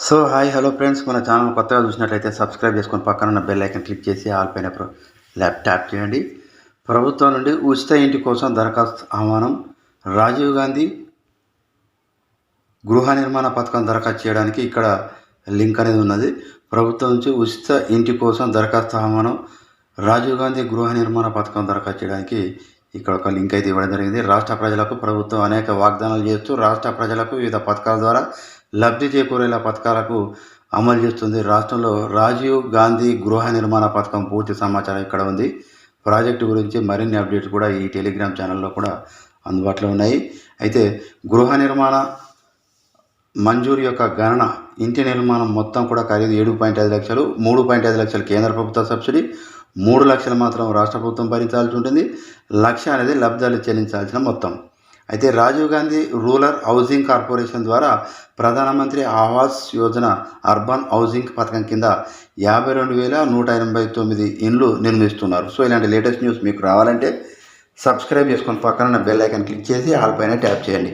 So hi hello friends, మన channel కొత్తగా చూసినట్లయితే సబ్స్క్రైబ్ చేసుకొని పక్కన ఉన్న బెల్ ఐకాన్ క్లిక్ చేసి ఆల్ పైన ట్యాప్ చేయండి. ప్రభుత్వం నుండి ఉచిత ఇంటి కోసం దరఖాస్తు ఆహ్వానం. రాజీవ్ గాంధీ గృహ నిర్మాణ పథకం దరఖాస్తు చేయడానికి ఇక్కడ లింక్ అనేది ఉన్నది. ప్రభుత్వం నుంచి ఉచిత ఇంటి కోసం దరఖాస్తు ఆహ్వానం. రాజీవ్ గాంధీ గృహ నిర్మాణ పథకం దరఖాస్తు చేయడానికి ఇక్కడ ఒక లింక్ అయితే ఇవ్వడం జరిగింది. రాష్ట్ర ప్రజలకు ప్రభుత్వం అనేక వాగ్దానాలు చేస్తూ రాష్ట్ర ప్రజలకు వివిధ పథకాల ద్వారా లబ్ధి చేకూరేలా పథకాలకు అమలు చేస్తుంది. రాష్ట్రంలో రాజీవ్ గాంధీ గృహ నిర్మాణ పథకం పూర్తి సమాచారం ఇక్కడ ఉంది. ప్రాజెక్టు గురించి మరిన్ని అప్డేట్స్ కూడా ఈ టెలిగ్రామ్ ఛానల్లో కూడా అందుబాటులో ఉన్నాయి. అయితే గృహ నిర్మాణ మంజూరు యొక్క గణన, ఇంటి నిర్మాణం మొత్తం కూడా ఖరీదు 7.5 లక్షలు, 3.5 లక్షలు కేంద్ర ప్రభుత్వ సబ్సిడీ, 3 లక్షలు మాత్రం రాష్ట్ర ప్రభుత్వం భరించాల్సి ఉంటుంది. 1 లక్ష అనేది లబ్ధిదారులు చెల్లించాల్సిన మొత్తం. అయితే Rajiv Gandhi rural housing corporation ద్వారా ప్రధానమంత్రి ఆవాస్ యోజన అర్బన్ హౌసింగ్ పథకం కింద 52,189 ఇండ్లు నిర్మిస్తున్నారు. సో ఇలాంటి లేటెస్ట్ న్యూస్ మీకు రావాలంటే సబ్స్క్రైబ్ చేసుకొని పక్కన బెల్ ఐకాన్ క్లిక్ చేసి ఆల్ పైన ట్యాప్ చేయండి.